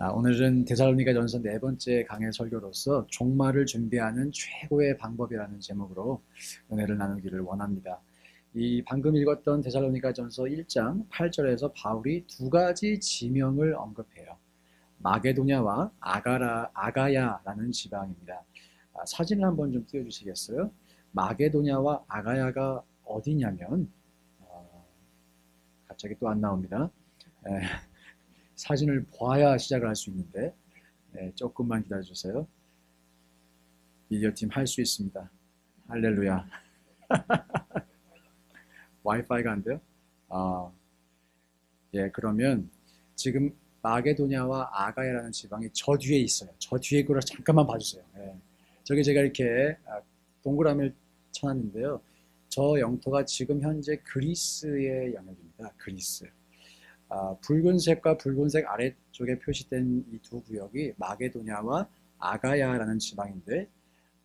오늘은 데살로니가전서 네 번째 강해 설교로서 종말을 준비하는 최고의 방법이라는 제목으로 은혜를 나누기를 원합니다. 이 방금 읽었던 데살로니가전서 1장 8절에서 바울이 두 가지 지명을 언급해요. 마게도냐와 아가야라는 지방입니다. 사진을 한번 좀 띄워주시겠어요? 마게도냐와 아가야가 어디냐면 갑자기 또 안 나옵니다. 에, 사진을 보아야 시작을 할 수 있는데 조금만 기다려주세요. 미디어팀 할 수 있습니다. 할렐루야. 와이파이가 안 돼요? 아, 예, 그러면 지금 마게도냐와 아가야라는 지방이 저 뒤에 있어요. 저 뒤에 거를 잠깐만 봐주세요. 예. 저기 제가 이렇게 동그라미를 쳐놨는데요. 저 영토가 지금 현재 그리스의 영역입니다. 그리스. 붉은색과 붉은색 아래쪽에 표시된 이 두 구역이 마게도냐와 아가야라는 지방인데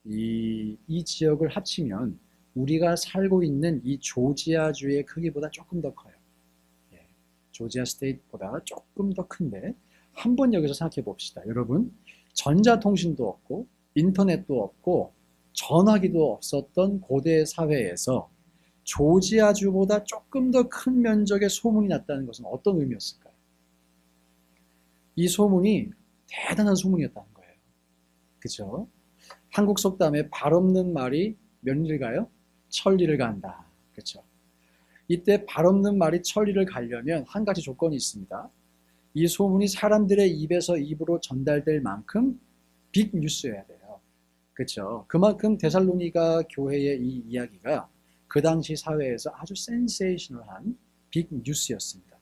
이 지역을 합치면 우리가 살고 있는 이 조지아주의 크기보다 조금 더 커요. 예, 조지아 스테이트보다 조금 더 큰데 한번 여기서 생각해 봅시다. 여러분, 전자통신도 없고 인터넷도 없고 전화기도 없었던 고대 사회에서 조지아주보다 조금 더 큰 면적의 소문이 났다는 것은 어떤 의미였을까요? 이 소문이 대단한 소문이었다는 거예요. 그죠? 한국 속담에 발 없는 말이 몇 리를 가요? 천리를 간다. 그렇죠? 이때 발 없는 말이 천리를 가려면 한 가지 조건이 있습니다. 이 소문이 사람들의 입에서 입으로 전달될 만큼 빅 뉴스여야 돼요. 그렇죠? 그만큼 데살로니가 교회의 이 이야기가 그 당시 사회에서 아주 센세이셔널한 빅 뉴스였습니다.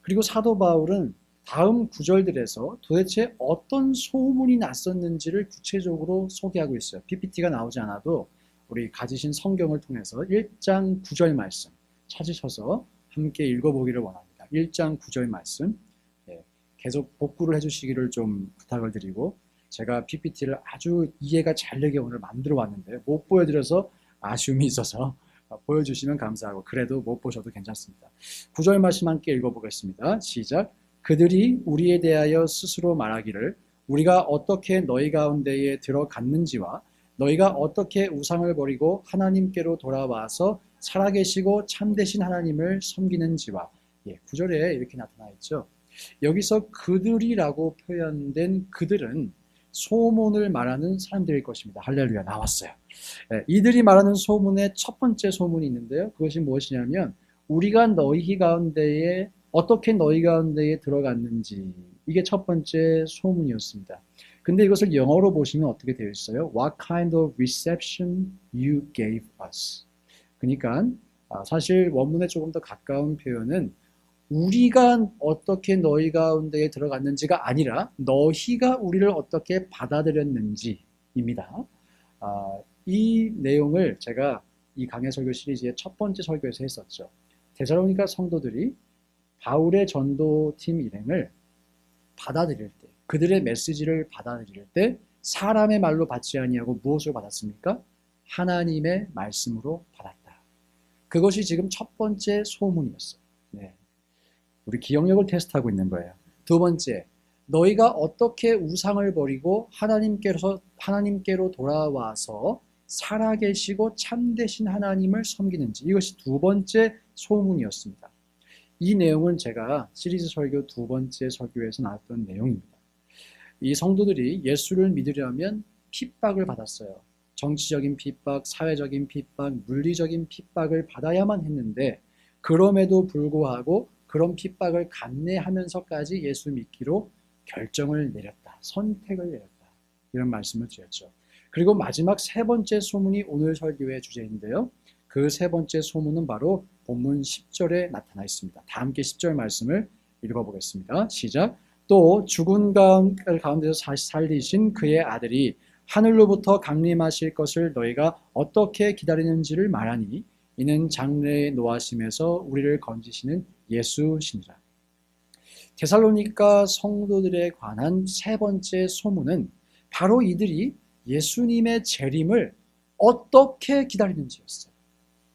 그리고 사도 바울은 다음 구절들에서 도대체 어떤 소문이 났었는지를 구체적으로 소개하고 있어요. PPT가 나오지 않아도 우리 가지신 성경을 통해서 1장 9절 말씀 찾으셔서 함께 읽어보기를 원합니다. 1장 9절 말씀 계속 복구를 해주시기를 좀 부탁을 드리고 제가 PPT를 아주 이해가 잘 되게 오늘 만들어 왔는데 못 보여드려서 아쉬움이 있어서 보여주시면 감사하고 그래도 못 보셔도 괜찮습니다. 9절 말씀 함께 읽어보겠습니다. 시작. 그들이 우리에 대하여 스스로 말하기를 우리가 어떻게 너희 가운데에 들어갔는지와 너희가 어떻게 우상을 버리고 하나님께로 돌아와서 살아계시고 참되신 하나님을 섬기는지와 9절에 이렇게 나타나 있죠. 여기서 그들이라고 표현된 그들은 소문을 말하는 사람들일 것입니다. 할렐루야, 나왔어요. 이들이 말하는 소문의 첫 번째 소문이 있는데요. 그것이 무엇이냐면 우리가 너희 가운데에 어떻게 너희 가운데에 들어갔는지 이게 첫 번째 소문이었습니다. 근데 이것을 영어로 보시면 어떻게 되어 있어요? What kind of reception you gave us. 그러니까 사실 원문에 조금 더 가까운 표현은 우리가 어떻게 너희 가운데에 들어갔는지가 아니라 너희가 우리를 어떻게 받아들였는지입니다. 이 내용을 제가 이 강해 설교 시리즈의 첫 번째 설교에서 했었죠. 데살로니가 성도들이 바울의 전도팀 일행을 받아들일 때, 그들의 메시지를 받아들일 때 사람의 말로 받지 아니하고 무엇으로 받았습니까? 하나님의 말씀으로 받았다. 그것이 지금 첫 번째 소문이었어요. 네. 우리 기억력을 테스트하고 있는 거예요. 두 번째, 너희가 어떻게 우상을 버리고 하나님께로 돌아와서 살아계시고 참되신 하나님을 섬기는지 이것이 두 번째 소문이었습니다. 이 내용은 제가 시리즈 설교 두 번째 설교에서 나왔던 내용입니다. 이 성도들이 예수를 믿으려면 핍박을 받았어요. 정치적인 핍박, 사회적인 핍박, 물리적인 핍박을 받아야만 했는데 그럼에도 불구하고 그런 핍박을 감내하면서까지 예수 믿기로 결정을 내렸다. 선택을 내렸다. 이런 말씀을 드렸죠. 그리고 마지막 세 번째 소문이 오늘 설교의 주제인데요. 그 세 번째 소문은 바로 본문 10절에 나타나 있습니다. 다 함께 10절 말씀을 읽어보겠습니다. 시작. 또 죽은 가운데서 살리신 그의 아들이 하늘로부터 강림하실 것을 너희가 어떻게 기다리는지를 말하니 이는 장래의 노하심에서 우리를 건지시는 예수시니라. 데살로니가 성도들에 관한 세 번째 소문은 바로 이들이 예수님의 재림을 어떻게 기다리는지였어요.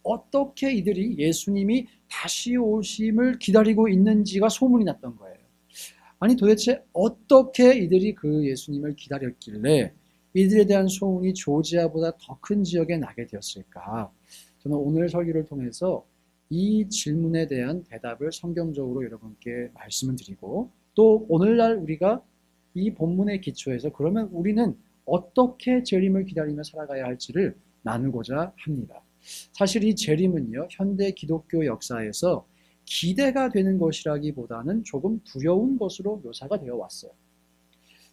어떻게 이들이 예수님이 다시 오심을 기다리고 있는지가 소문이 났던 거예요. 아니 도대체 어떻게 이들이 그 예수님을 기다렸길래 이들에 대한 소문이 조지아보다 더 큰 지역에 나게 되었을까? 저는 오늘 설교를 통해서 이 질문에 대한 대답을 성경적으로 여러분께 말씀을 드리고, 또 오늘날 우리가 이 본문의 기초에서 그러면 우리는 어떻게 재림을 기다리며 살아가야 할지를 나누고자 합니다. 사실 이 재림은요, 현대 기독교 역사에서 기대가 되는 것이라기보다는 조금 두려운 것으로 묘사가 되어 왔어요.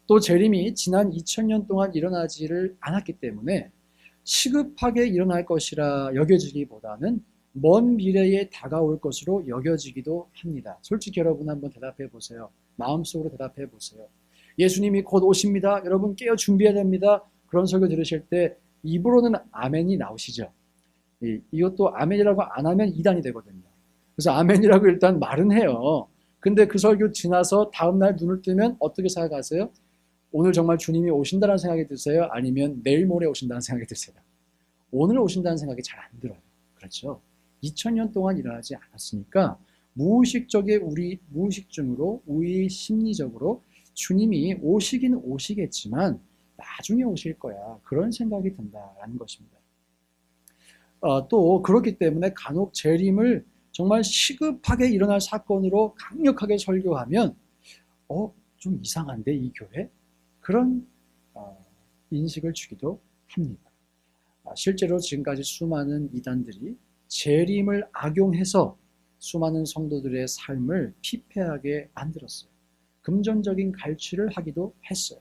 또 재림이 지난 2000년 동안 일어나지를 않았기 때문에 시급하게 일어날 것이라 여겨지기보다는 먼 미래에 다가올 것으로 여겨지기도 합니다. 솔직히 여러분 한번 대답해 보세요. 마음속으로 대답해 보세요. 예수님이 곧 오십니다. 여러분 깨어 준비해야 됩니다. 그런 설교 들으실 때 입으로는 아멘이 나오시죠. 이것도 아멘이라고 안 하면 이단이 되거든요. 그래서 아멘이라고 일단 말은 해요. 근데 그 설교 지나서 다음날 눈을 뜨면 어떻게 생각하세요? 오늘 정말 주님이 오신다는 생각이 드세요? 아니면 내일 모레 오신다는 생각이 드세요? 오늘 오신다는 생각이 잘 안 들어요. 그렇죠? 2000년 동안 일어나지 않았으니까 무의식중으로 우리 심리적으로 주님이 오시긴 오시겠지만 나중에 오실 거야. 그런 생각이 든다라는 것입니다. 또 그렇기 때문에 간혹 재림을 정말 시급하게 일어날 사건으로 강력하게 설교하면 좀 이상한데 이 교회? 그런 인식을 주기도 합니다. 실제로 지금까지 수많은 이단들이 재림을 악용해서 수많은 성도들의 삶을 피폐하게 만들었어요. 금전적인 갈취를 하기도 했어요.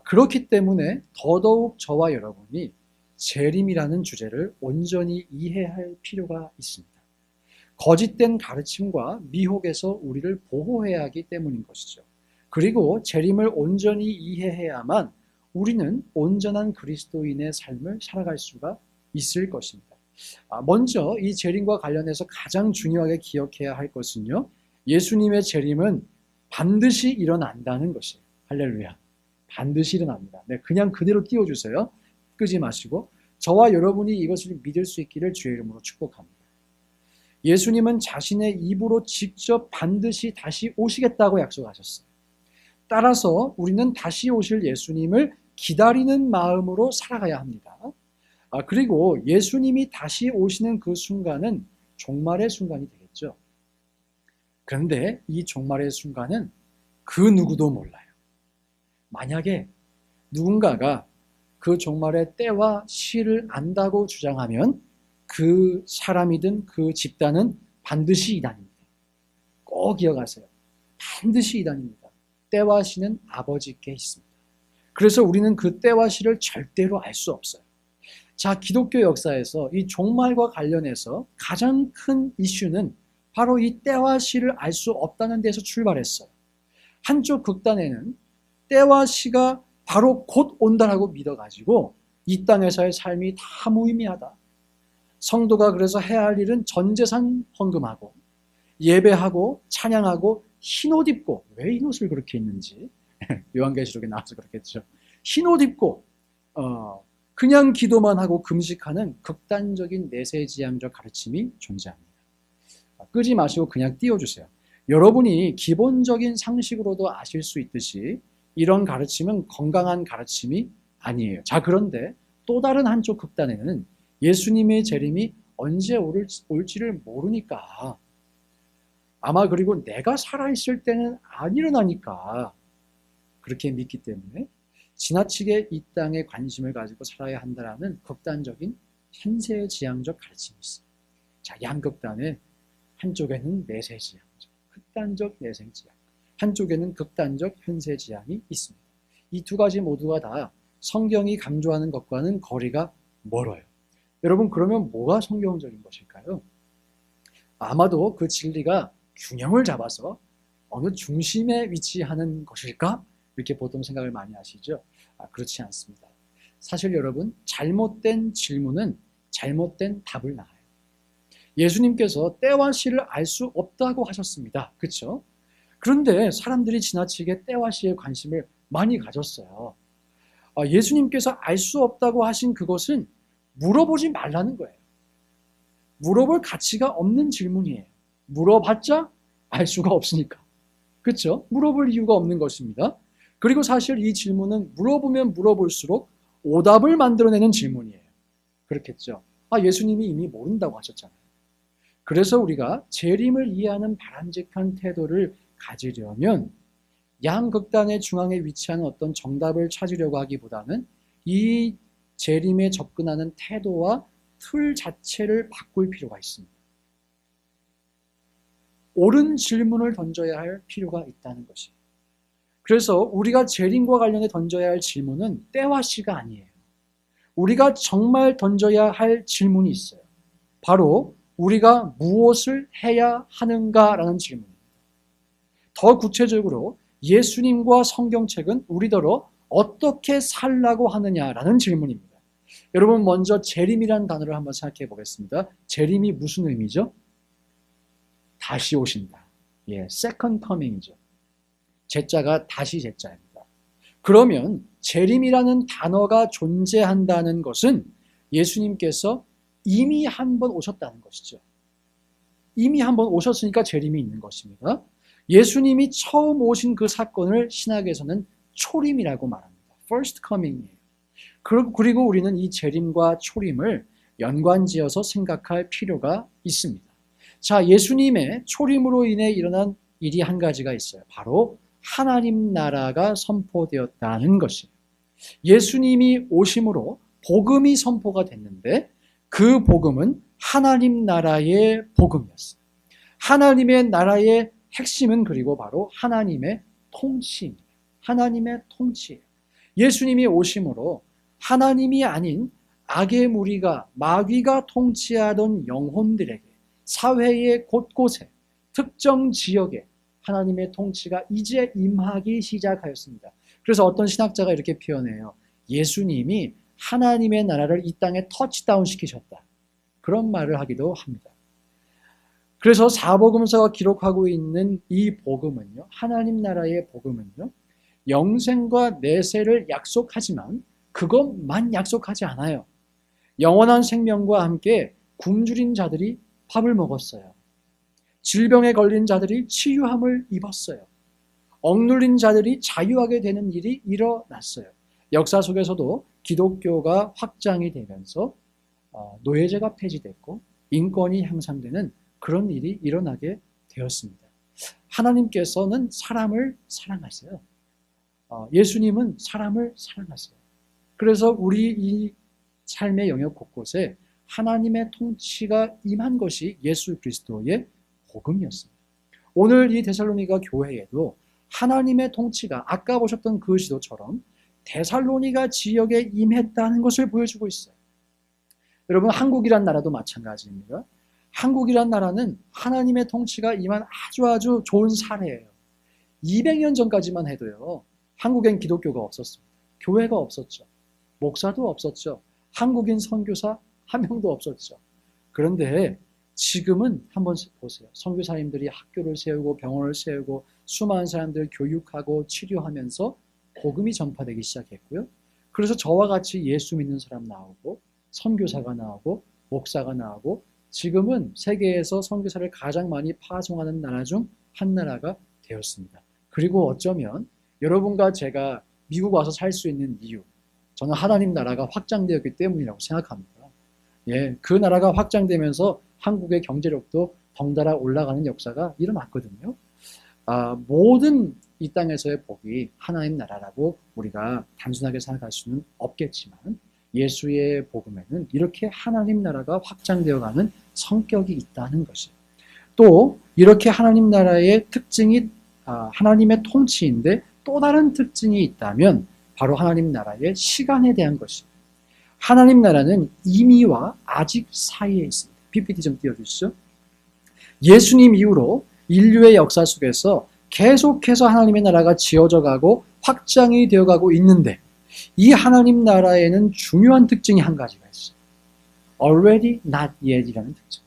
그렇기 때문에 더더욱 저와 여러분이 재림이라는 주제를 온전히 이해할 필요가 있습니다. 거짓된 가르침과 미혹에서 우리를 보호해야 하기 때문인 것이죠. 그리고 재림을 온전히 이해해야만 우리는 온전한 그리스도인의 삶을 살아갈 수가 있을 것입니다. 먼저 이 재림과 관련해서 가장 중요하게 기억해야 할 것은요, 예수님의 재림은 반드시 일어난다는 것이에요. 할렐루야. 반드시 일어납니다. 네, 그냥 그대로 띄워주세요. 끄지 마시고. 저와 여러분이 이것을 믿을 수 있기를 주의 이름으로 축복합니다. 예수님은 자신의 입으로 직접 반드시 다시 오시겠다고 약속하셨어요. 따라서 우리는 다시 오실 예수님을 기다리는 마음으로 살아가야 합니다. 그리고 예수님이 다시 오시는 그 순간은 종말의 순간이 되겠죠. 그런데 이 종말의 순간은 그 누구도 몰라요. 만약에 누군가가 그 종말의 때와 시를 안다고 주장하면 그 사람이든 그 집단은 반드시 이단입니다. 꼭 기억하세요. 반드시 이단입니다. 때와 시는 아버지께 있습니다. 그래서 우리는 그 때와 시를 절대로 알 수 없어요. 자, 기독교 역사에서 이 종말과 관련해서 가장 큰 이슈는 바로 이 때와 시를 알 수 없다는 데서 출발했어요. 한쪽 극단에는 때와 시가 바로 곧 온다라고 믿어가지고 이 땅에서의 삶이 다 무의미하다. 성도가 그래서 해야 할 일은 전 재산 헌금하고 예배하고 찬양하고 흰옷 입고, 왜 흰옷을 그렇게 입는지 요한계시록에 나와서 그렇겠죠. 흰옷 입고 그냥 기도만 하고 금식하는 극단적인 내세지향적 가르침이 존재합니다. 끄지 마시고 그냥 띄워주세요. 여러분이 기본적인 상식으로도 아실 수 있듯이 이런 가르침은 건강한 가르침이 아니에요. 자, 그런데 또 다른 한쪽 극단에는 예수님의 재림이 언제 올지를 모르니까, 아마 그리고 내가 살아있을 때는 안 일어나니까 그렇게 믿기 때문에 지나치게 이 땅에 관심을 가지고 살아야 한다는 극단적인 현세지향적 가르침이 있어요. 자, 양극단에 한쪽에는 내세지향적, 극단적 내세지향, 한쪽에는 극단적 현세지향이 있습니다. 이 두 가지 모두가 다 성경이 강조하는 것과는 거리가 멀어요. 여러분, 그러면 뭐가 성경적인 것일까요? 아마도 그 진리가 균형을 잡아서 어느 중심에 위치하는 것일까? 이렇게 보통 생각을 많이 하시죠? 그렇지 않습니다. 사실 여러분, 잘못된 질문은 잘못된 답을 낳아요. 예수님께서 때와 시를 알 수 없다고 하셨습니다. 그렇죠? 그런데 사람들이 지나치게 때와 시에 관심을 많이 가졌어요. 예수님께서 알 수 없다고 하신 그것은 물어보지 말라는 거예요. 물어볼 가치가 없는 질문이에요. 물어봤자 알 수가 없으니까. 그렇죠? 물어볼 이유가 없는 것입니다. 그리고 사실 이 질문은 물어보면 물어볼수록 오답을 만들어내는 질문이에요. 그렇겠죠? 예수님이 이미 모른다고 하셨잖아요. 그래서 우리가 재림을 이해하는 바람직한 태도를 가지려면 양극단의 중앙에 위치하는 어떤 정답을 찾으려고 하기보다는 이 재림에 접근하는 태도와 틀 자체를 바꿀 필요가 있습니다. 옳은 질문을 던져야 할 필요가 있다는 것이에요. 그래서 우리가 재림과 관련해 던져야 할 질문은 때와 시가 아니에요. 우리가 정말 던져야 할 질문이 있어요. 바로 우리가 무엇을 해야 하는가라는 질문입니다. 더 구체적으로 예수님과 성경책은 우리더러 어떻게 살라고 하느냐라는 질문입니다. 여러분 먼저 재림이라는 단어를 한번 생각해 보겠습니다. 재림이 무슨 의미죠? 다시 오신다. second coming이죠. 제자가 다시 제자입니다. 그러면 재림이라는 단어가 존재한다는 것은 예수님께서 이미 한 번 오셨다는 것이죠. 이미 한 번 오셨으니까 재림이 있는 것입니다. 예수님이 처음 오신 그 사건을 신학에서는 초림이라고 말합니다. first coming이에요. 그리고 우리는 이 재림과 초림을 연관지어서 생각할 필요가 있습니다. 자, 예수님의 초림으로 인해 일어난 일이 한 가지가 있어요. 바로 하나님 나라가 선포되었다는 것이에요. 예수님이 오심으로 복음이 선포가 됐는데 그 복음은 하나님 나라의 복음이었어요. 하나님의 나라의 핵심은 그리고 바로 하나님의 통치입니다. 하나님의 통치예요. 예수님이 오심으로 하나님이 아닌 악의 무리가 마귀가 통치하던 영혼들에게 사회의 곳곳에 특정 지역에 하나님의 통치가 이제 임하기 시작하였습니다. 그래서 어떤 신학자가 이렇게 표현해요. 예수님이 하나님의 나라를 이 땅에 터치다운 시키셨다. 그런 말을 하기도 합니다. 그래서 사복음서가 기록하고 있는 이 복음은요, 하나님 나라의 복음은요, 영생과 내세를 약속하지만 그것만 약속하지 않아요. 영원한 생명과 함께 굶주린 자들이 밥을 먹었어요. 질병에 걸린 자들이 치유함을 입었어요. 억눌린 자들이 자유하게 되는 일이 일어났어요. 역사 속에서도 기독교가 확장이 되면서 노예제가 폐지됐고 인권이 향상되는 그런 일이 일어나게 되었습니다. 하나님께서는 사람을 사랑하세요. 예수님은 사람을 사랑하세요. 그래서 우리 이 삶의 영역 곳곳에 하나님의 통치가 임한 것이 예수 그리스도의 복음이었습니다. 오늘 이 데살로니가 교회에도 하나님의 통치가 아까 보셨던 그 지도처럼 데살로니가 지역에 임했다는 것을 보여주고 있어요. 여러분, 한국이란 나라도 마찬가지입니다. 한국이란 나라는 하나님의 통치가 임한 아주 좋은 사례예요. 200년 전까지만 해도요, 한국엔 기독교가 없었습니다. 교회가 없었죠. 목사도 없었죠. 한국인 선교사 한 명도 없었죠. 그런데 지금은 한번 보세요. 선교사님들이 학교를 세우고 병원을 세우고 수많은 사람들을 교육하고 치료하면서 복음이 전파되기 시작했고요. 그래서 저와 같이 예수 믿는 사람 나오고 선교사가 나오고 목사가 나오고 지금은 세계에서 선교사를 가장 많이 파송하는 나라 중 한 나라가 되었습니다. 그리고 어쩌면 여러분과 제가 미국 와서 살 수 있는 이유, 저는 하나님 나라가 확장되었기 때문이라고 생각합니다. 그 나라가 확장되면서 한국의 경제력도 덩달아 올라가는 역사가 일어났거든요. 모든 이 땅에서의 복이 하나님 나라라고 우리가 단순하게 생각할 수는 없겠지만 예수의 복음에는 이렇게 하나님 나라가 확장되어가는 성격이 있다는 것이에요. 또 이렇게 하나님 나라의 특징이 하나님의 통치인데 또 다른 특징이 있다면 바로 하나님 나라의 시간에 대한 것입니다. 하나님 나라는 이미와 아직 사이에 있습니다. PPT 좀 띄워주시죠. 예수님 이후로 인류의 역사 속에서 계속해서 하나님의 나라가 지어져 가고 확장이 되어가고 있는데 이 하나님 나라에는 중요한 특징이 한 가지가 있어요. Already not yet이라는 특징.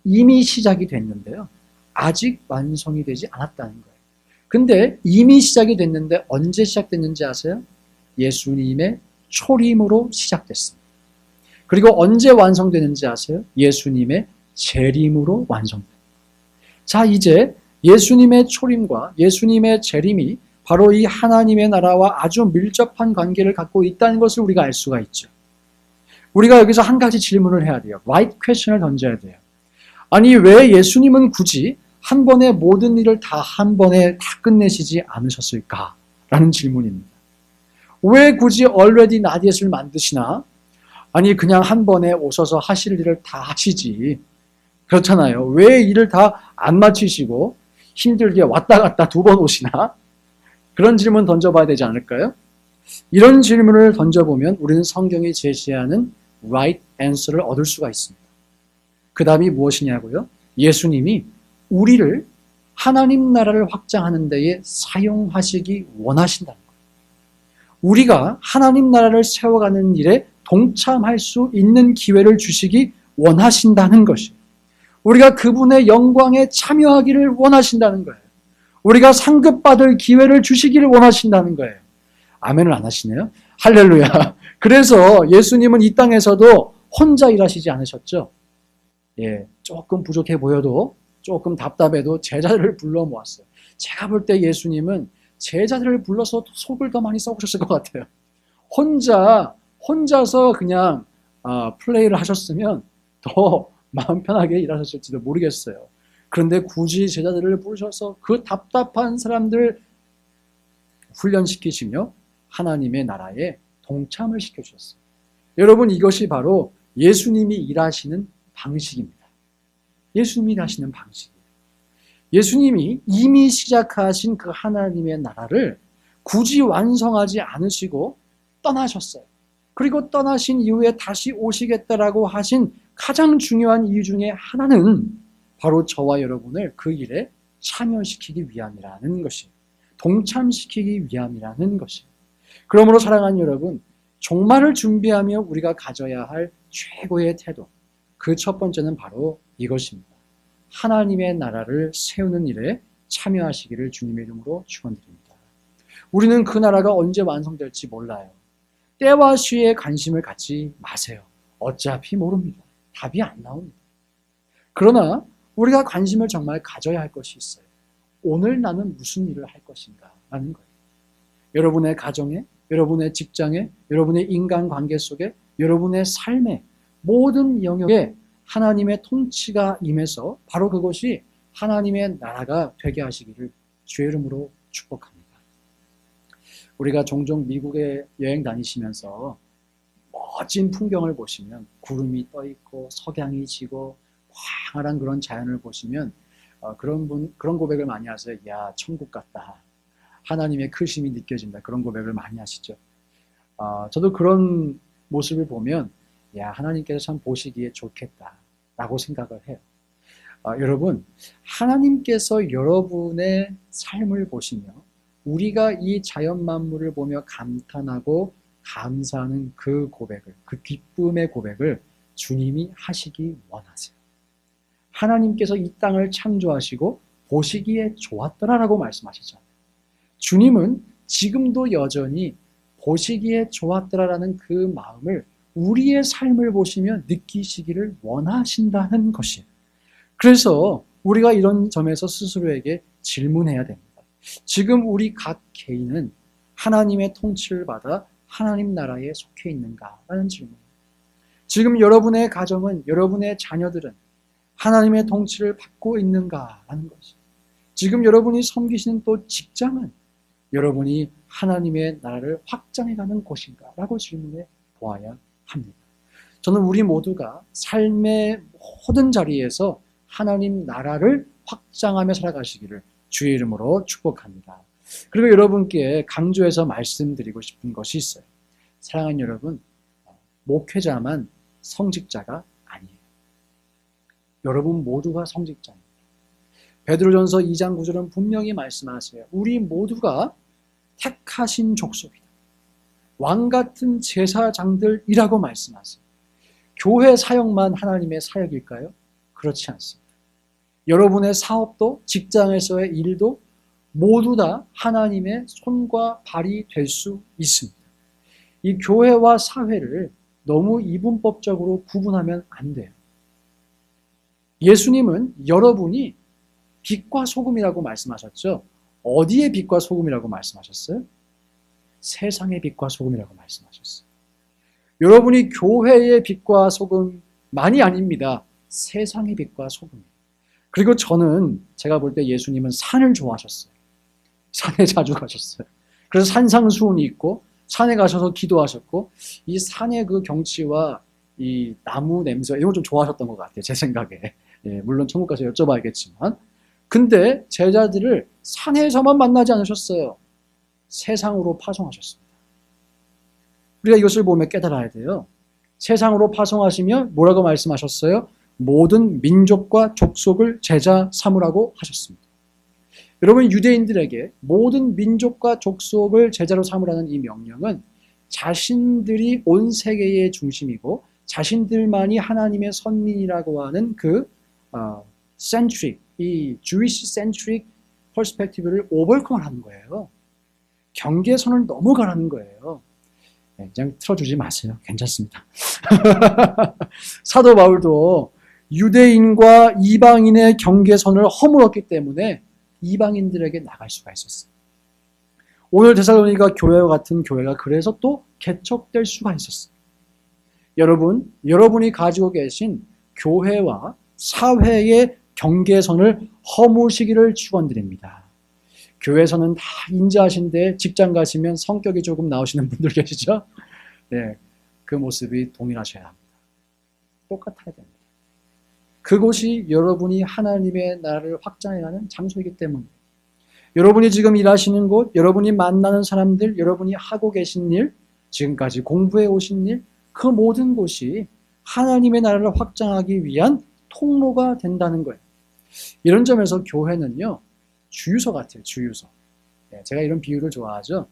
이미 시작이 됐는데요. 아직 완성이 되지 않았다는 거예요. 근데 이미 시작이 됐는데 언제 시작됐는지 아세요? 예수님의 초림으로 시작됐습니다. 그리고 언제 완성되는지 아세요? 예수님의 재림으로 완성됩니다. 자, 이제 예수님의 초림과 예수님의 재림이 바로 이 하나님의 나라와 아주 밀접한 관계를 갖고 있다는 것을 우리가 알 수가 있죠. 우리가 여기서 한 가지 질문을 해야 돼요. right question을 던져야 돼요. 아니, 왜 예수님은 굳이 한 번에 모든 일을 한 번에 다 끝내시지 않으셨을까? 라는 질문입니다. 왜 굳이 already not yet을 만드시나? 아니, 그냥 한 번에 오셔서 하실 일을 다 하시지. 그렇잖아요. 왜 일을 다 안 마치시고 힘들게 왔다 갔다 2번 오시나? 그런 질문 던져봐야 되지 않을까요? 이런 질문을 던져보면 우리는 성경이 제시하는 right answer를 얻을 수가 있습니다. 그 다음이 무엇이냐고요? 예수님이 우리를 하나님 나라를 확장하는 데에 사용하시기 원하신다는 거예요. 우리가 하나님 나라를 세워가는 일에 동참할 수 있는 기회를 주시기 원하신다는 것이에요. 우리가 그분의 영광에 참여하기를 원하신다는 거예요. 우리가 상급받을 기회를 주시기를 원하신다는 거예요. 아멘을 안 하시네요. 할렐루야. 그래서 예수님은 이 땅에서도 혼자 일하시지 않으셨죠. 예, 조금 부족해 보여도, 조금 답답해도 제자들을 불러 모았어요. 제가 볼 때 예수님은 제자들을 불러서 속을 더 많이 썩으셨을 것 같아요. 혼자서 그냥 플레이를 하셨으면 더 마음 편하게 일하셨을지도 모르겠어요. 그런데 굳이 제자들을 부르셔서 그 답답한 사람들 훈련시키시며 하나님의 나라에 동참을 시켜주셨어요. 여러분, 이것이 바로 예수님이 일하시는 방식입니다. 예수님이 일하시는 방식이에요. 예수님이 이미 시작하신 그 하나님의 나라를 굳이 완성하지 않으시고 떠나셨어요. 그리고 떠나신 이후에 다시 오시겠다라고 하신 가장 중요한 이유 중에 하나는 바로 저와 여러분을 그 일에 참여시키기 위함이라는 것이에요. 동참시키기 위함이라는 것이에요. 그러므로 사랑하는 여러분, 종말을 준비하며 우리가 가져야 할 최고의 태도, 그 첫 번째는 바로 이것입니다. 하나님의 나라를 세우는 일에 참여하시기를 주님의 이름으로 축원드립니다. 우리는 그 나라가 언제 완성될지 몰라요. 때와 시에 관심을 갖지 마세요. 어차피 모릅니다. 답이 안 나옵니다. 그러나 우리가 관심을 정말 가져야 할 것이 있어요. 오늘 나는 무슨 일을 할 것인가 라는 거예요. 여러분의 가정에, 여러분의 직장에, 여러분의 인간관계 속에, 여러분의 삶의 모든 영역에 하나님의 통치가 임해서 바로 그것이 하나님의 나라가 되게 하시기를 주의 이름으로 축복합니다. 우리가 종종 미국에 여행 다니시면서 멋진 풍경을 보시면 구름이 떠 있고 석양이 지고 광활한 그런 자연을 보시면 그런 고백을 많이 하세요. 야, 천국 같다. 하나님의 크심이 느껴진다. 그런 고백을 많이 하시죠. 저도 그런 모습을 보면 야, 하나님께서 참 보시기에 좋겠다라고 생각을 해요. 여러분, 하나님께서 여러분의 삶을 보시며 우리가 이 자연 만물을 보며 감탄하고 감사하는 그 고백을, 그 기쁨의 고백을 주님이 하시기 원하세요. 하나님께서 이 땅을 창조하시고 보시기에 좋았더라라고 말씀하셨잖아요. 주님은 지금도 여전히 보시기에 좋았더라라는 그 마음을 우리의 삶을 보시며 느끼시기를 원하신다는 것이에요. 그래서 우리가 이런 점에서 스스로에게 질문해야 됩니다. 지금 우리 각 개인은 하나님의 통치를 받아 하나님 나라에 속해 있는가라는 질문. 지금 여러분의 가정은, 여러분의 자녀들은 하나님의 통치를 받고 있는가라는 것이. 지금 여러분이 섬기시는 또 직장은 여러분이 하나님의 나라를 확장해가는 곳인가라고 질문해 보아야 합니다. 저는 우리 모두가 삶의 모든 자리에서 하나님 나라를 확장하며 살아가시기를 주의 이름으로 축복합니다. 그리고 여러분께 강조해서 말씀드리고 싶은 것이 있어요. 사랑하는 여러분, 목회자만 성직자가 아니에요. 여러분 모두가 성직자입니다. 베드로전서 2장 9절은 분명히 말씀하세요. 우리 모두가 택하신 족속이다. 왕같은 제사장들이라고 말씀하세요. 교회 사역만 하나님의 사역일까요? 그렇지 않습니다. 여러분의 사업도, 직장에서의 일도 모두 다 하나님의 손과 발이 될 수 있습니다. 이 교회와 사회를 너무 이분법적으로 구분하면 안 돼요. 예수님은 여러분이 빛과 소금이라고 말씀하셨죠? 어디의 빛과 소금이라고 말씀하셨어요? 세상의 빛과 소금이라고 말씀하셨어요. 여러분이 교회의 빛과 소금만이 아닙니다. 세상의 빛과 소금. 그리고 저는 제가 볼 때 예수님은 산을 좋아하셨어요. 산에 자주 가셨어요. 그래서 산상수훈이 있고 산에 가셔서 기도하셨고 이 산의 그 경치와 이 나무 냄새 이런 걸 좀 좋아하셨던 것 같아요. 제 생각에. 예, 물론 천국 가서 여쭤봐야겠지만 근데 제자들을 산에서만 만나지 않으셨어요. 세상으로 파송하셨습니다. 우리가 이것을 보며 깨달아야 돼요. 세상으로 파송하시며 뭐라고 말씀하셨어요? 모든 민족과 족속을 제자 삼으라고 하셨습니다. 여러분 유대인들에게 모든 민족과 족속을 제자로 삼으라는 이 명령은 자신들이 온 세계의 중심이고 자신들만이 하나님의 선민이라고 하는 그 centric, 이 Jewish centric perspective를 오버컴하는 거예요. 경계선을 넘어가라는 거예요. 그냥 틀어주지 마세요. 괜찮습니다. 사도 바울도 유대인과 이방인의 경계선을 허물었기 때문에 이방인들에게 나갈 수가 있었어요. 오늘 데살로니가 교회와 같은 교회가 그래서 또 개척될 수가 있었어요. 여러분이 가지고 계신 교회와 사회의 경계선을 허무시기를 축원드립니다. 교회에서는 다 인자하신데 직장 가시면 성격이 조금 나오시는 분들 계시죠? 네, 그 모습이 동일하셔야 합니다. 똑같아야 됩니다. 그곳이 여러분이 하나님의 나라를 확장해가는 장소이기 때문에 여러분이 지금 일하시는 곳, 여러분이 만나는 사람들, 여러분이 하고 계신 일, 지금까지 공부해 오신 일, 그 모든 곳이 하나님의 나라를 확장하기 위한 통로가 된다는 거예요. 이런 점에서 교회는요, 주유소 같아요, 주유소. 제가 이런 비유를 좋아하죠.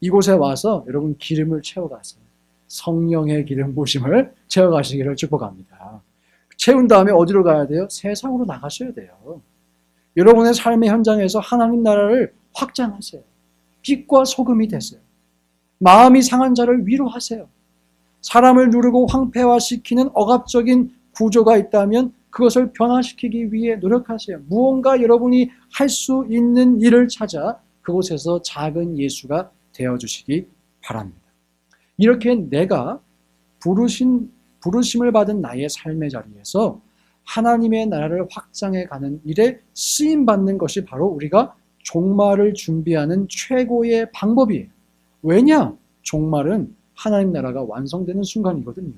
이곳에 와서 여러분 기름을 채워가세요. 성령의 기름 부으심을 채워가시기를 축복합니다. 채운 다음에 어디로 가야 돼요? 세상으로 나가셔야 돼요. 여러분의 삶의 현장에서 하나님 나라를 확장하세요. 빛과 소금이 되세요. 마음이 상한 자를 위로하세요. 사람을 누르고 황폐화시키는 억압적인 구조가 있다면 그것을 변화시키기 위해 노력하세요. 무언가 여러분이 할 수 있는 일을 찾아 그곳에서 작은 예수가 되어주시기 바랍니다. 이렇게 내가 부르심을 받은 나의 삶의 자리에서 하나님의 나라를 확장해 가는 일에 쓰임받는 것이 바로 우리가 종말을 준비하는 최고의 방법이에요. 왜냐? 종말은 하나님 나라가 완성되는 순간이거든요.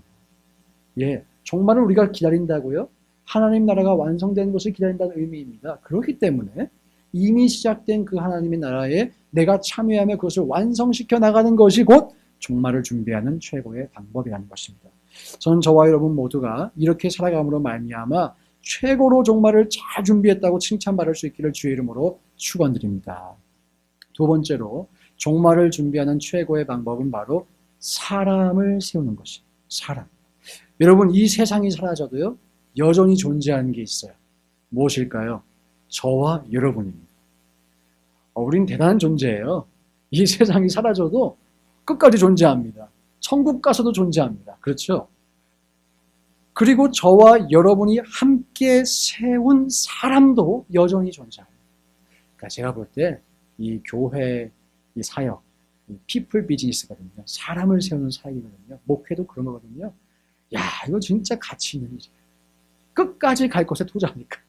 예, 종말을 우리가 기다린다고요? 하나님 나라가 완성되는 것을 기다린다는 의미입니다. 그렇기 때문에 이미 시작된 그 하나님의 나라에 내가 참여하며 그것을 완성시켜 나가는 것이 곧 종말을 준비하는 최고의 방법이라는 것입니다. 저는 저와 여러분 모두가 이렇게 살아감으로 말미암아 최고로 종말을 잘 준비했다고 칭찬받을 수 있기를 주의 이름으로 축원드립니다. 두 번째로 종말을 준비하는 최고의 방법은 바로 사람을 세우는 것입니다. 사람. 여러분 이 세상이 사라져도요 여전히 존재하는 게 있어요. 무엇일까요? 저와 여러분입니다. 우린 대단한 존재예요. 이 세상이 사라져도 끝까지 존재합니다. 천국 가서도 존재합니다. 그렇죠? 그리고 저와 여러분이 함께 세운 사람도 여전히 존재합니다. 그러니까 제가 볼 때 이 교회, 이 사역, 이 피플 비즈니스거든요. 사람을 세우는 사역이거든요. 목회도 그런 거거든요. 야, 이거 진짜 가치 있는 일이에요. 끝까지 갈 것에 투자하니까.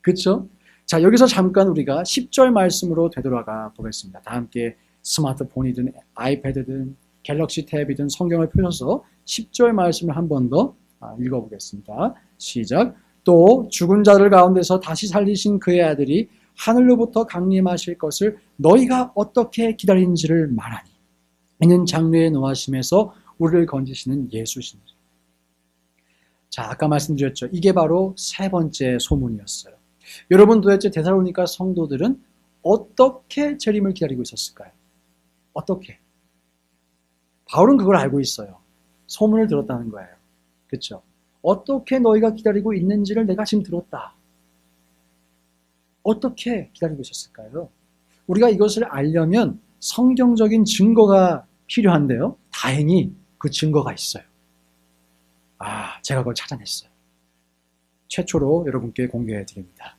그렇죠? 자, 여기서 잠깐 우리가 10절 말씀으로 되돌아가 보겠습니다. 다 함께 스마트폰이든 아이패드든 갤럭시 탭이든 성경을 펴셔서 10절 말씀을 한 번 더 읽어보겠습니다. 시작. 또 죽은 자들 가운데서 다시 살리신 그의 아들이 하늘로부터 강림하실 것을 너희가 어떻게 기다리는지를 말하니 이는 장래의 노하심에서 우리를 건지시는 예수시니라. 자, 아까 말씀드렸죠. 이게 바로 세 번째 소문이었어요. 여러분 도대체 데살로니가 성도들은 어떻게 재림을 기다리고 있었을까요? 어떻게? 바울은 그걸 알고 있어요. 소문을 들었다는 거예요. 그렇죠? 어떻게 너희가 기다리고 있는지를 내가 지금 들었다. 어떻게 기다리고 있었을까요? 우리가 이것을 알려면 성경적인 증거가 필요한데요. 다행히 그 증거가 있어요. 제가 그걸 찾아냈어요. 최초로 여러분께 공개해 드립니다.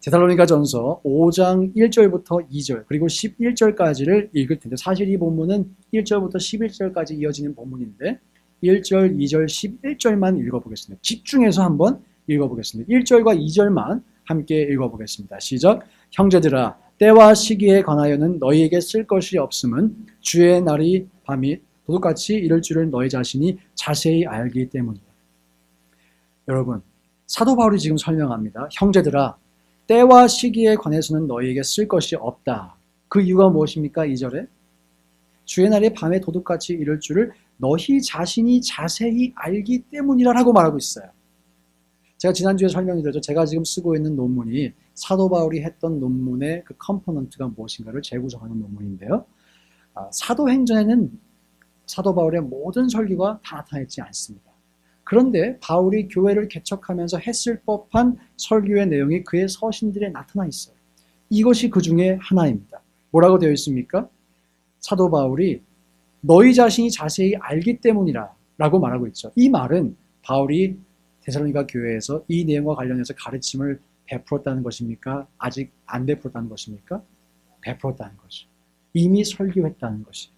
데살로니가전서 5장 1절부터 2절 그리고 11절까지를 읽을 텐데 사실 이 본문은 1절부터 11절까지 이어지는 본문인데 1절, 2절, 11절만 읽어보겠습니다. 집중해서 한번 읽어보겠습니다. 1절과 2절만 함께 읽어보겠습니다. 시작. 형제들아 때와 시기에 관하여는 너희에게 쓸 것이 없음은 주의 날이 밤이 도둑같이 이를 줄을 너희 자신이 자세히 알기 때문이다. 여러분, 사도 바울이 지금 설명합니다. 형제들아 때와 시기에 관해서는 너희에게 쓸 것이 없다. 그 이유가 무엇입니까? 2절에 주의 날이 밤에 도둑같이 이를 줄을 너희 자신이 자세히 알기 때문이라고 말하고 있어요. 제가 지난주에 설명드렸죠. 제가 지금 쓰고 있는 논문이 사도 바울이 했던 논문의 그 컴포넌트가 무엇인가를 재구성하는 논문인데요. 사도행전에는 사도 바울의 모든 설교가 다 나타나 있지 않습니다. 그런데 바울이 교회를 개척하면서 했을 법한 설교의 내용이 그의 서신들에 나타나 있어요. 이것이 그 중에 하나입니다. 뭐라고 되어 있습니까? 사도 바울이 너희 자신이 자세히 알기 때문이라 라고 말하고 있죠. 이 말은 바울이 데살로니가 교회에서 이 내용과 관련해서 가르침을 베풀었다는 것입니까? 아직 안 베풀었다는 것입니까? 베풀었다는 거죠. 이미 설교했다는 것이.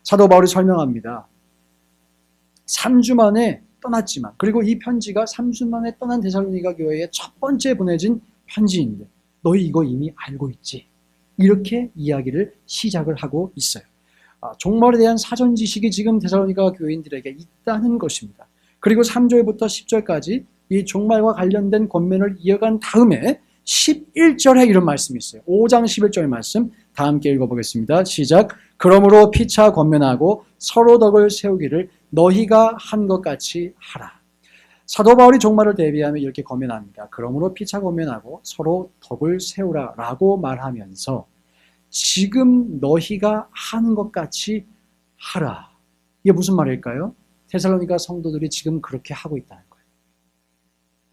사도 바울이 설명합니다. 3주 만에 떠났지만 그리고 이 편지가 3주 만에 떠난 데살로니가 교회에 첫 번째 보내진 편지인데 너희 이거 이미 알고 있지? 이렇게 이야기를 시작을 하고 있어요. 종말에 대한 사전 지식이 지금 데살로니가 교인들에게 있다는 것입니다. 그리고 3절부터 10절까지 이 종말과 관련된 권면을 이어간 다음에 11절에 이런 말씀이 있어요. 5장 11절 말씀 다 함께 읽어보겠습니다. 시작. 그러므로 피차 권면하고 서로 덕을 세우기를 너희가 한 것 같이 하라. 사도 바울이 종말을 대비하며 이렇게 권면합니다. 그러므로 피차 권면하고 서로 덕을 세우라 라고 말하면서 지금 너희가 하는 것 같이 하라. 이게 무슨 말일까요? 데살로니가 성도들이 지금 그렇게 하고 있다는 거예요.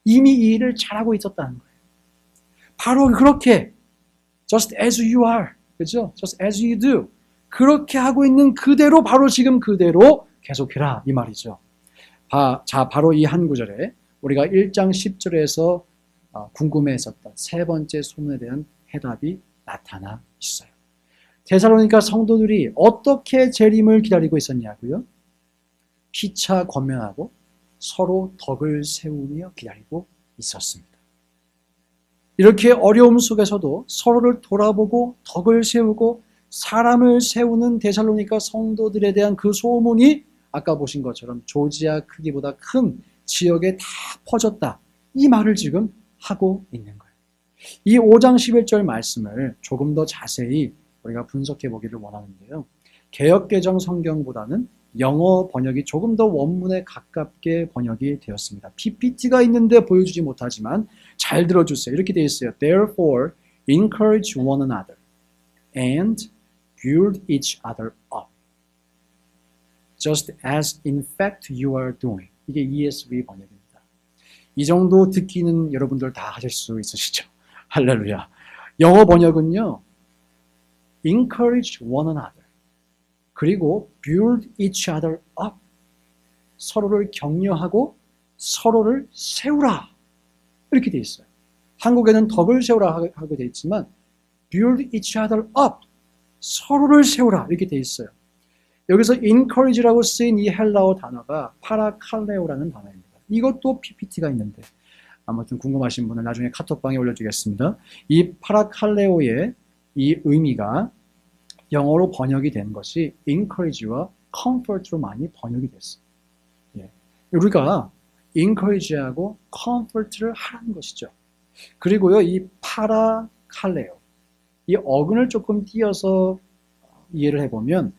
이미 이 일을 잘하고 있었다는 거예요. 바로 그렇게 just as you are, 그렇죠? just as you do. 그렇게 하고 있는 그대로 바로 지금 그대로 계속해라 이 말이죠. 자, 바로 이 한 구절에 우리가 1장 10절에서 궁금해했었던 세 번째 소문에 대한 해답이 나타나 있어요. 데살로니가 성도들이 어떻게 재림을 기다리고 있었냐고요? 피차 권면하고 서로 덕을 세우며 기다리고 있었습니다. 이렇게 어려움 속에서도 서로를 돌아보고 덕을 세우고 사람을 세우는 데살로니가 성도들에 대한 그 소문이 아까 보신 것처럼 조지아 크기보다 큰 지역에 다 퍼졌다. 이 말을 지금 하고 있는 거예요. 이 5장 11절 말씀을 조금 더 자세히 우리가 분석해 보기를 원하는데요. 개역개정 성경보다는 영어 번역이 조금 더 원문에 가깝게 번역이 되었습니다. PPT가 있는데 보여주지 못하지만 잘 들어주세요. 이렇게 되어 있어요. Therefore, encourage one another and build each other up. Just as in fact you are doing. 이게 ESV 번역입니다. 이 정도 듣기는 여러분들 다 하실 수 있으시죠? 할렐루야. 영어 번역은요. Encourage one another. 그리고 build each other up. 서로를 격려하고 서로를 세우라. 이렇게 되어 있어요. 한국에는 덕을 세우라 하고 되어 있지만 build each other up. 서로를 세우라. 이렇게 되어 있어요. 여기서 encourage라고 쓰인 이 헬라어 단어가 파라칼레오라는 단어입니다. 이것도 PPT가 있는데 아무튼 궁금하신 분은 나중에 카톡방에 올려주겠습니다. 이 파라칼레오의 이 의미가 영어로 번역이 된 것이 encourage와 comfort로 많이 번역이 됐어요. 예. 우리가 encourage하고 comfort를 하라는 것이죠. 그리고요, 이 파라칼레오, 이 어근을 조금 띄어서 이해를 해보면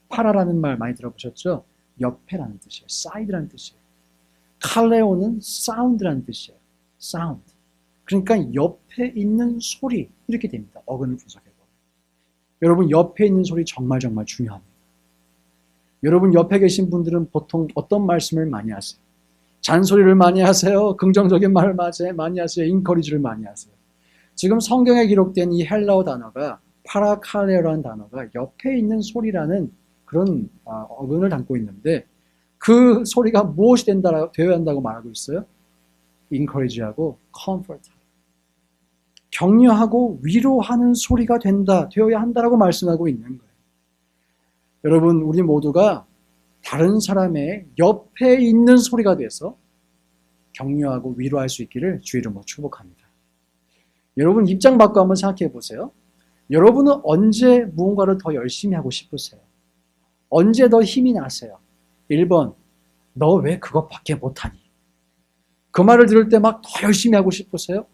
파라라는 말 많이 들어보셨죠? 옆에라는 뜻이에요. side라는 뜻이에요. 칼레오는 sound라는 뜻이에요. sound. 그러니까 옆에 있는 소리 이렇게 됩니다. 어근을 분석해보면. 여러분 옆에 있는 소리 정말 중요합니다. 여러분 옆에 계신 분들은 보통 어떤 말씀을 많이 하세요? 잔소리를 많이 하세요? 긍정적인 말을 많이 하세요? 인커리지를 많이 하세요? 지금 성경에 기록된 이 헬라어 단어가 파라칼레오라는 단어가 옆에 있는 소리라는 그런 어근을 담고 있는데 그 소리가 무엇이 되어야 한다고 말하고 있어요? encourage하고 comfort. 격려하고 위로하는 소리가 되어야 한다라고 말씀하고 있는 거예요. 여러분, 우리 모두가 다른 사람의 옆에 있는 소리가 돼서 격려하고 위로할 수 있기를 주의 이름으로 축복합니다. 여러분 입장 바꿔 한번 생각해 보세요. 여러분은 언제 무언가를 더 열심히 하고 싶으세요? 언제 더 힘이 나세요? 1번, 너 왜 그것밖에 못하니? 그 말을 들을 때 막 더 열심히 하고 싶으세요?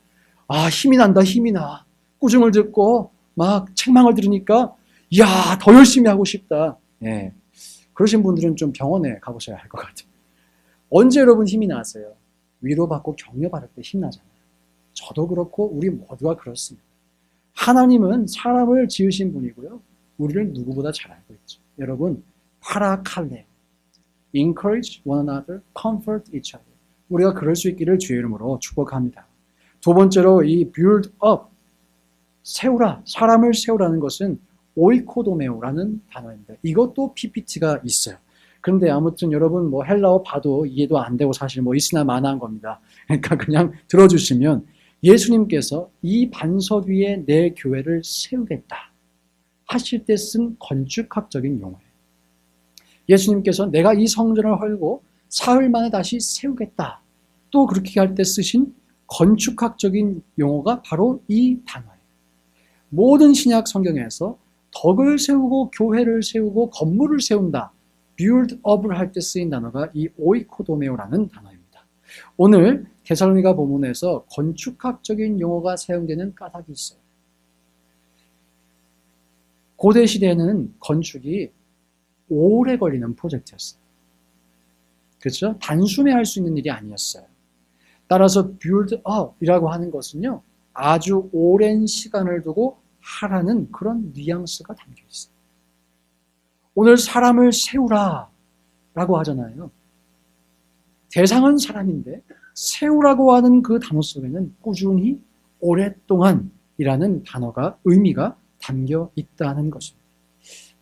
아, 힘이 난다, 힘이 나. 꾸중을 듣고 막 책망을 들으니까 야, 더 열심히 하고 싶다. 예. 그러신 분들은 좀 병원에 가보셔야 할 것 같아요. 언제 여러분 힘이 나세요? 위로받고 격려받을 때 힘나잖아요. 저도 그렇고 우리 모두가 그렇습니다. 하나님은 사람을 지으신 분이고요. 우리를 누구보다 잘 알고 있죠. 여러분, 파라칼레, encourage one another, comfort each other. 우리가 그럴 수 있기를 주의 이름으로 축복합니다. 두 번째로 이 build up, 세우라, 사람을 세우라는 것은 오이코도메오라는 단어입니다. 이것도 PPT가 있어요. 그런데 아무튼 여러분 뭐 헬라어 봐도 이해도 안 되고 사실 뭐 있으나 마나한 겁니다. 그러니까 그냥 들어주시면 예수님께서 이 반석 위에 내 교회를 세우겠다 하실 때 쓴 건축학적인 용어예요. 예수님께서 내가 이 성전을 헐고 사흘 만에 다시 세우겠다. 또 그렇게 할 때 쓰신 건축학적인 용어가 바로 이 단어예요. 모든 신약 성경에서 덕을 세우고 교회를 세우고 건물을 세운다. build up을 할 때 쓰인 단어가 이 오이코도메오라는 단어입니다. 오늘 데살로니가 본문에서 건축학적인 용어가 사용되는 까닭이 있어요. 고대 시대에는 건축이 오래 걸리는 프로젝트였어요. 그렇죠? 단숨에 할 수 있는 일이 아니었어요. 따라서 build up이라고 하는 것은요, 아주 오랜 시간을 두고 하라는 그런 뉘앙스가 담겨 있어요. 오늘 사람을 세우라 라고 하잖아요. 대상은 사람인데 세우라고 하는 그 단어 속에는 꾸준히 오랫동안 이라는 단어가 의미가 담겨 있다는 것입니다.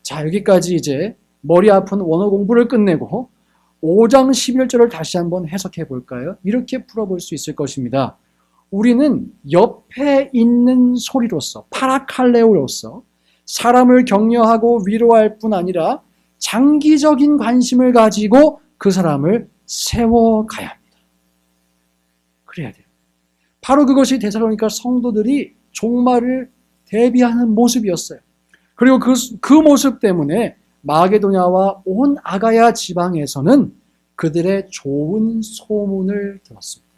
자, 여기까지 이제 머리 아픈 원어 공부를 끝내고 5장 11절을 다시 한번 해석해 볼까요? 이렇게 풀어볼 수 있을 것입니다. 우리는 옆에 있는 소리로서 파라칼레오로서 사람을 격려하고 위로할 뿐 아니라 장기적인 관심을 가지고 그 사람을 세워가야 합니다. 그래야 돼요. 바로 그것이 데살로니가 성도들이 종말을 대비하는 모습이었어요. 그리고 그 모습 때문에 마게도냐와 온 아가야 지방에서는 그들의 좋은 소문을 들었습니다.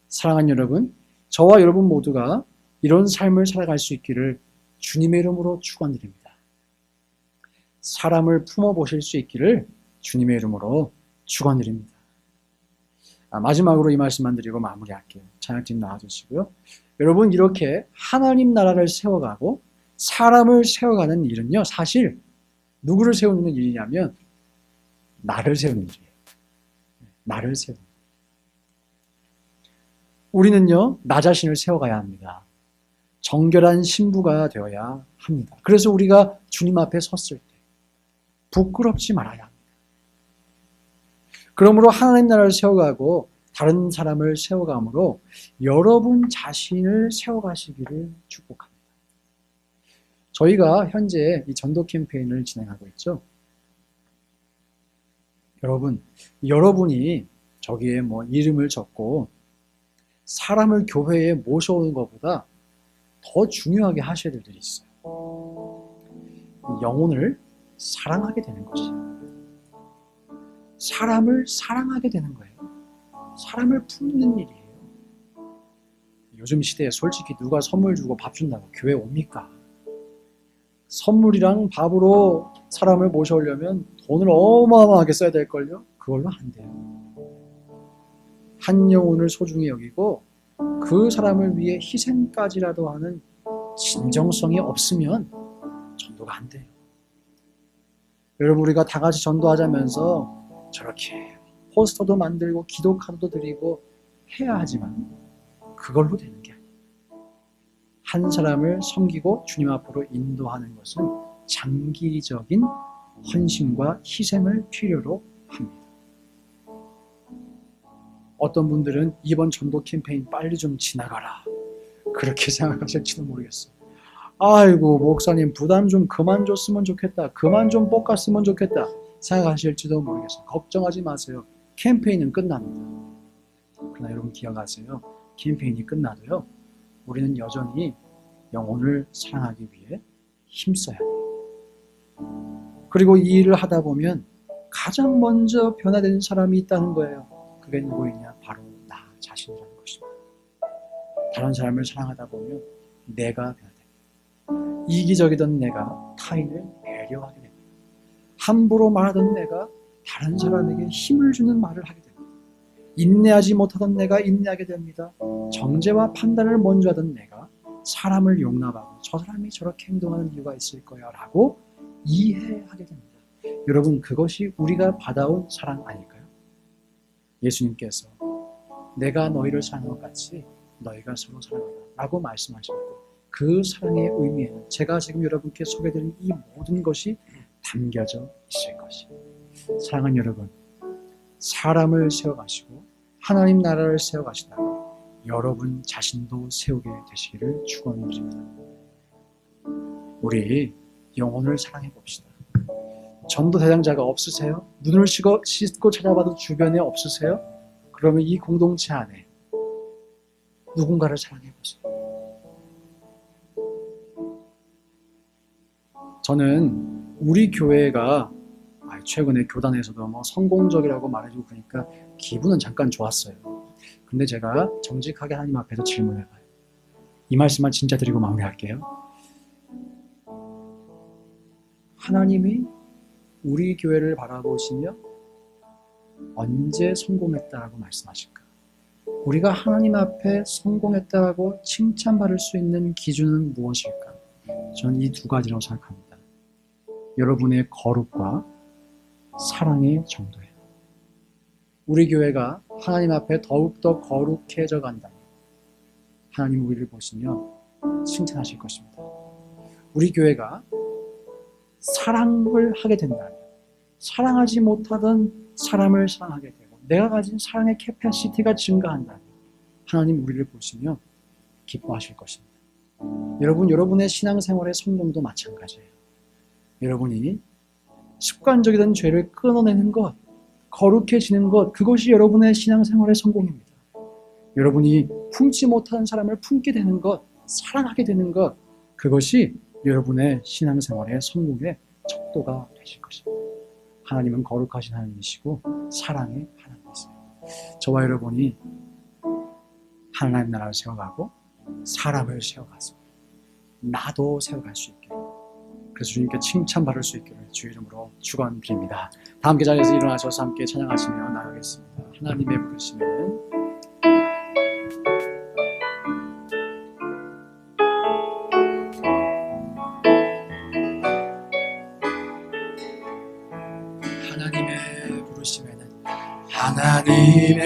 사랑하는 여러분, 저와 여러분 모두가 이런 삶을 살아갈 수 있기를 주님의 이름으로 축원드립니다. 사람을 품어보실 수 있기를 주님의 이름으로 축원드립니다. 마지막으로 이 말씀만 드리고 마무리할게요. 찬양팀 나와주시고요. 여러분, 이렇게 하나님 나라를 세워가고 사람을 세워가는 일은요, 사실 누구를 세우는 일이냐면 나를 세우는 일이에요. 나를 세우는 일. 우리는요, 나 자신을 세워가야 합니다. 정결한 신부가 되어야 합니다. 그래서 우리가 주님 앞에 섰을 때 부끄럽지 말아야 합니다. 그러므로 하나님 나라를 세워가고 다른 사람을 세워감으로 여러분 자신을 세워가시기를 축복합니다. 저희가 현재 이 전도 캠페인을 진행하고 있죠. 여러분이 저기에 뭐 이름을 적고 사람을 교회에 모셔오는 것보다 더 중요하게 하셔야 될 일이 있어요. 영혼을 사랑하게 되는 것이에요. 사람을 사랑하게 되는 거예요. 사람을 품는 일이에요. 요즘 시대에 솔직히 누가 선물 주고 밥 준다고 교회 옵니까? 선물이랑 밥으로 사람을 모셔오려면 돈을 어마어마하게 써야 될걸요? 그걸로 안 돼요. 한 영혼을 소중히 여기고 그 사람을 위해 희생까지라도 하는 진정성이 없으면 전도가 안 돼요. 여러분, 우리가 다 같이 전도하자면서 저렇게 포스터도 만들고 기도 카드도 드리고 해야 하지만 그걸로 되는 게 아니에요. 한 사람을 섬기고 주님 앞으로 인도하는 것은 장기적인 헌신과 희생을 필요로 합니다. 어떤 분들은 이번 전도 캠페인 빨리 좀 지나가라. 그렇게 생각하실지도 모르겠어요. 아이고, 목사님 부담 좀 그만 줬으면 좋겠다. 그만 좀 볶았으면 좋겠다. 생각하실지도 모르겠어요. 걱정하지 마세요. 캠페인은 끝납니다. 그러나 여러분 기억하세요. 캠페인이 끝나도요, 우리는 여전히 영혼을 사랑하기 위해 힘써야 돼요. 그리고 이 일을 하다 보면 가장 먼저 변화되는 사람이 있다는 거예요. 그게 누구이냐? 바로 나 자신이라는 것입니다. 다른 사람을 사랑하다 보면 내가 변화됩니다. 이기적이던 내가 타인을 배려하게 됩니다. 함부로 말하던 내가 다른 사람에게 힘을 주는 말을 하게 됩니다. 인내하지 못하던 내가 인내하게 됩니다. 정죄와 판단을 먼저 하던 내가 사람을 용납하고 저 사람이 저렇게 행동하는 이유가 있을 거야 라고 이해하게 됩니다. 여러분, 그것이 우리가 받아온 사랑 아닐까요? 예수님께서 내가 너희를 사랑한 것 같이 너희가 서로 사랑하라 라고 말씀하셨고, 그 사랑의 의미에는 제가 지금 여러분께 소개드린 이 모든 것이 담겨져 있을 것이에요. 사랑하는 여러분, 사람을 세워가시고 하나님 나라를 세워가시다가 여러분 자신도 세우게 되시기를 축원드립니다. 우리 영혼을 사랑해 봅시다. 전도 대상자가 없으세요? 눈을 씻고 찾아봐도 주변에 없으세요? 그러면 이 공동체 안에 누군가를 사랑해 보세요. 저는 우리 교회가 최근에 교단에서도 성공적이라고 말해주고 그러니까 기분은 잠깐 좋았어요. 근데 제가 정직하게 하나님 앞에서 질문해봐요. 이 말씀만 진짜 드리고 마무리할게요. 하나님이 우리 교회를 바라보시며 언제 성공했다라고 말씀하실까? 우리가 하나님 앞에 성공했다고 칭찬받을 수 있는 기준은 무엇일까? 저는 이 두 가지라고 생각합니다. 여러분의 거룩과 사랑의 정도예요. 우리 교회가 하나님 앞에 더욱더 거룩해져 간다면 하나님 우리를 보시며 칭찬하실 것입니다. 우리 교회가 사랑을 하게 된다면 사랑하지 못하던 사람을 사랑하게 되고 내가 가진 사랑의 캐패시티가 증가한다면 하나님 우리를 보시며 기뻐하실 것입니다. 여러분, 여러분의 신앙생활의 성공도 마찬가지예요. 여러분이 습관적이던 죄를 끊어내는 것, 거룩해지는 것, 그것이 여러분의 신앙생활의 성공입니다. 여러분이 품지 못하는 사람을 품게 되는 것, 사랑하게 되는 것, 그것이 여러분의 신앙생활의 성공의 척도가 되실 것입니다. 하나님은 거룩하신 하나님이시고 사랑의 하나님이세요. 저와 여러분이 하나님 나라를 세워가고 사람을 세워가서 나도 세워갈 수 있게, 그래서 주님께 칭찬받을 수 있기를 주 이름으로 축원드립니다. 다 함께 자리에서 일어나셔서 함께 찬양하시며 나가겠습니다. 하나님의 부르심에는 하나님의